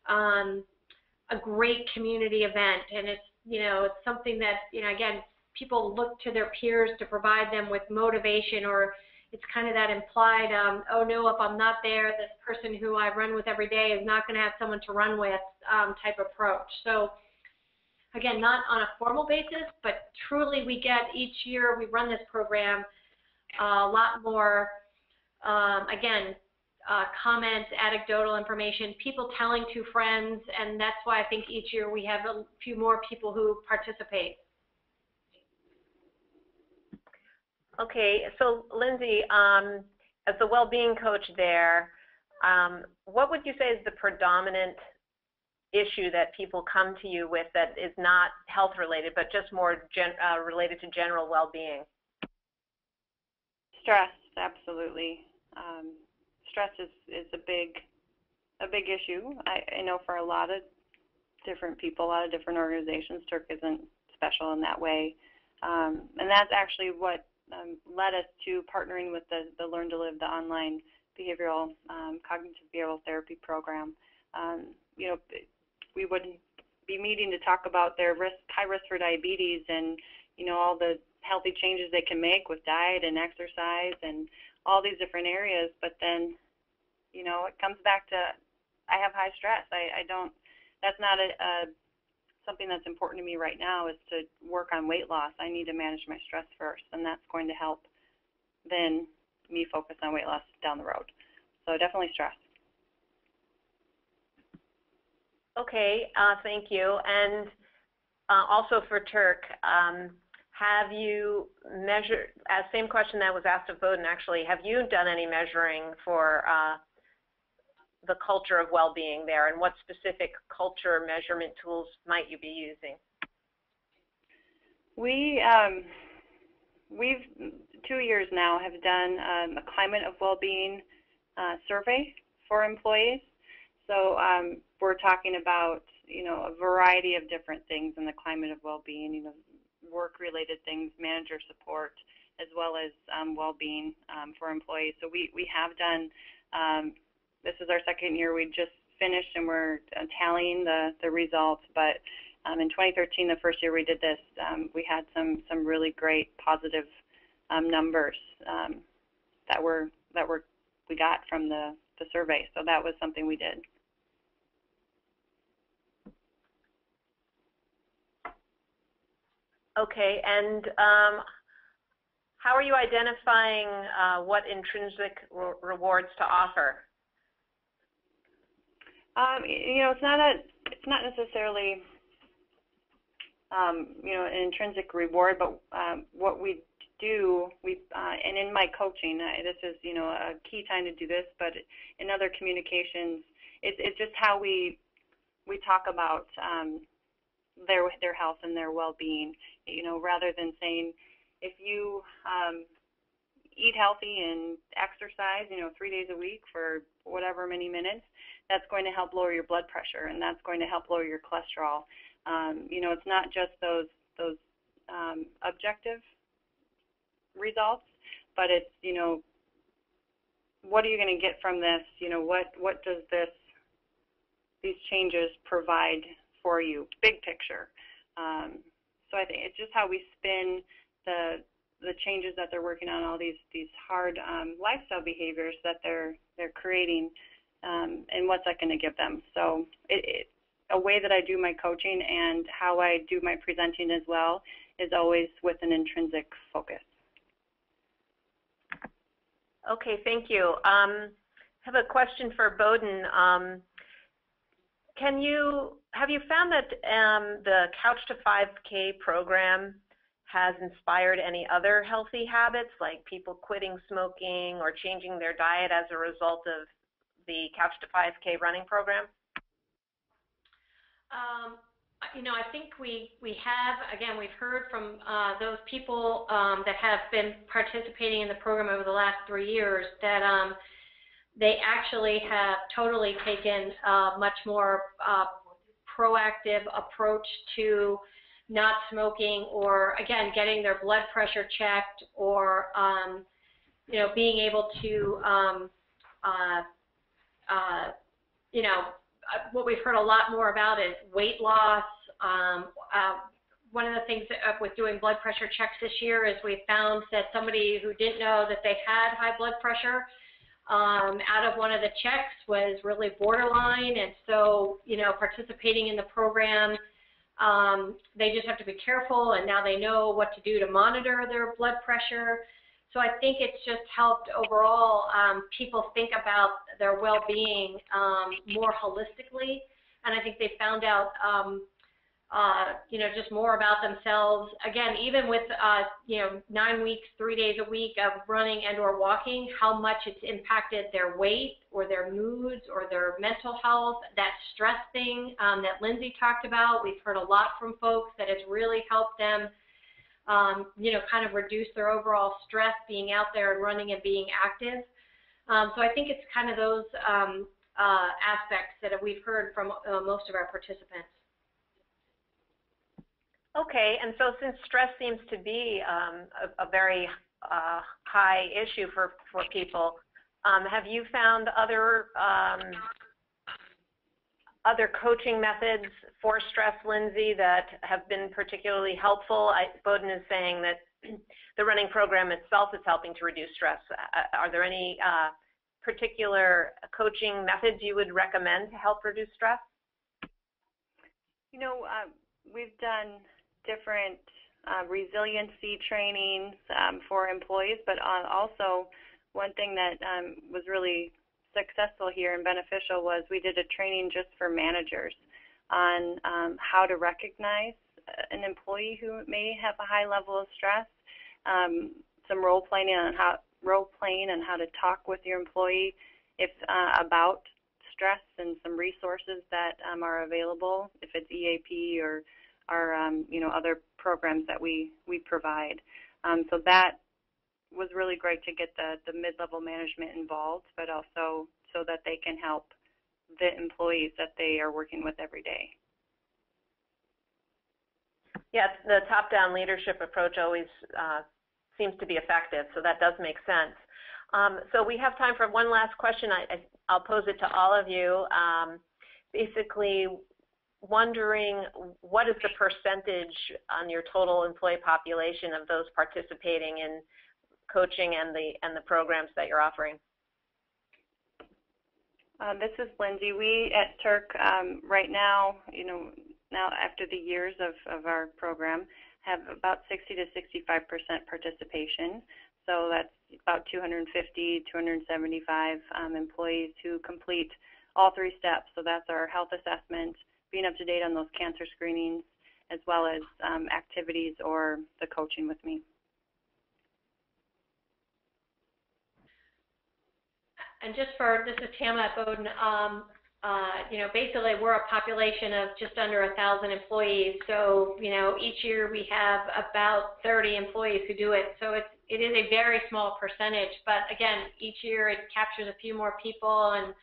a great community event, and it's something that, again, people look to their peers to provide them with motivation, or it's kind of that implied, oh no, if I'm not there, this person who I run with every day is not going to have someone to run with type approach. So again, not on a formal basis, but truly we get each year we run this program a lot more, again, comments, anecdotal information, people telling to friends, and that's why I think each year we have a few more people who participate.
Okay, so Lindsay, as the well-being coach there, what would you say is the predominant issue that people come to you with that is not health-related, but just more related to general well-being?
Stress, absolutely. Stress is a big issue. I know for a lot of different people, a lot of different organizations, Turk isn't special in that way. And that's actually what led us to partnering with the Learn to Live, the online behavioral, cognitive behavioral therapy program. We would be meeting to talk about their high risk for diabetes and, all the healthy changes they can make with diet and exercise and all these different areas. But then, it comes back to, I have high stress. That's not something that's important to me right now, is to work on weight loss. I need to manage my stress first, and that's going to help then me focus on weight loss down the road. So definitely stress.
Okay, thank you. And also for Turk, have you measured, same question that was asked of Bowdoin actually, have you done any measuring for the culture of well-being there, and what specific culture measurement tools might you be using?
We've 2 years now have done a climate of well-being survey for employees. So we're talking about, a variety of different things in the climate of well-being, work-related things, manager support, as well as well-being for employees. So we have done, this is our second year. We just finished and we're tallying the results, but in 2013, the first year we did this, we had some really great positive numbers that we got from the survey. So that was something we did.
Okay, and how are you identifying what intrinsic rewards to offer?
It's not necessarily an intrinsic reward, but what we do, and in my coaching, this is a key time to do this, but in other communications, it's just how we talk about their health and their well-being. Rather than saying, if you eat healthy and exercise, 3 days a week for whatever many minutes, that's going to help lower your blood pressure, and that's going to help lower your cholesterol. It's not just those objective results, but it's, what are you going to get from this? What does these changes provide for you, big picture? So I think it's just how we spin the changes that they're working on, all these hard lifestyle behaviors that they're creating, and what's that going to give them. So a way that I do my coaching and how I do my presenting as well is always with an intrinsic focus.
Okay, thank you. I have a question for Bowden. Have you found that the Couch to 5K program has inspired any other healthy habits, like people quitting smoking or changing their diet as a result of the Couch to 5K running program?
I think we have, again, we've heard from those people that have been participating in the program over the last 3 years that they actually have totally taken a much more proactive approach to not smoking, or again, getting their blood pressure checked, or being able to what we've heard a lot more about is weight loss. One of the things with doing blood pressure checks this year is we found that somebody who didn't know that they had high blood pressure out of one of the checks was really borderline, and so participating in the program, they just have to be careful, and now they know what to do to monitor their blood pressure. So I think it's just helped overall people think about their well-being more holistically, and I think they found out just more about themselves. Again, even with 9 weeks, 3 days a week of running and or walking, how much it's impacted their weight or their moods or their mental health. That stress thing that Lindsay talked about, we've heard a lot from folks that it's really helped them kind of reduce their overall stress being out there and running and being active. So I think it's kind of those aspects that we've heard from most of our participants.
Okay, and so since stress seems to be a very high issue for people, have you found other coaching methods for stress, Lindsay, that have been particularly helpful? Bowden is saying that the running program itself is helping to reduce stress. Are there any particular coaching methods you would recommend to help reduce stress?
We've done different resiliency trainings for employees, but also one thing that was really successful here and beneficial was we did a training just for managers on how to recognize an employee who may have a high level of stress, some role playing and how to talk with your employee about stress, and some resources that are available, if it's EAP or other programs that we provide. So that was really great to get the mid-level management involved, but also so that they can help the employees that they are working with every day. Yeah,
the top-down leadership approach always seems to be effective, so that does make sense. So we have time for one last question. I'll pose it to all of you. Basically, wondering what is the percentage on your total employee population of those participating in coaching and the programs that you're offering?
This is Lindsay. We at Turk right now, now after the years of our program, have about 60 to 65% participation. So that's about 250, 275 employees who complete all 3 steps. So that's our health assessment, being up to date on those cancer screenings, as well as activities or the coaching with me.
And just this is Tama at Bowdoin. Basically we're a population of just under 1,000 employees. So, each year we have about 30 employees who do it. So it is a very small percentage. But again, each year it captures a few more people, and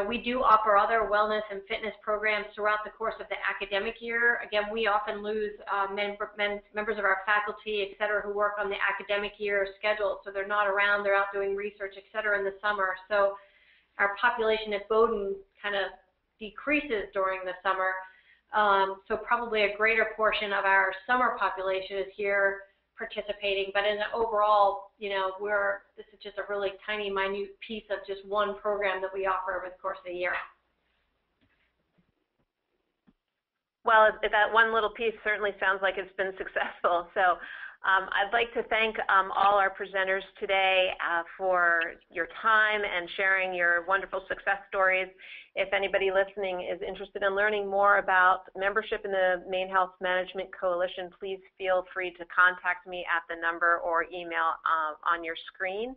we do offer other wellness and fitness programs throughout the course of the academic year. Again, we often lose members of our faculty, et cetera, who work on the academic year schedule. So they're not around, they're out doing research, et cetera, in the summer. So our population at Bowdoin kind of decreases during the summer. So probably a greater portion of our summer population is here participating, but in the overall, this is just a really tiny, minute piece of just one program that we offer over the course of the year.
Well, that one little piece certainly sounds like it's been successful. So I'd like to thank all our presenters today for your time and sharing your wonderful success stories. If anybody listening is interested in learning more about membership in the Maine Health Management Coalition, please feel free to contact me at the number or email on your screen.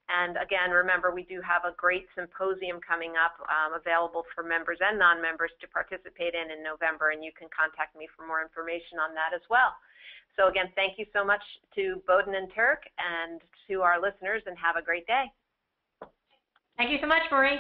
And again, remember, we do have a great symposium coming up available for members and non-members to participate in November, and you can contact me for more information on that as well. So again, thank you so much to Bowdoin and Turk and to our listeners, and have a great day.
Thank you so much, Marie.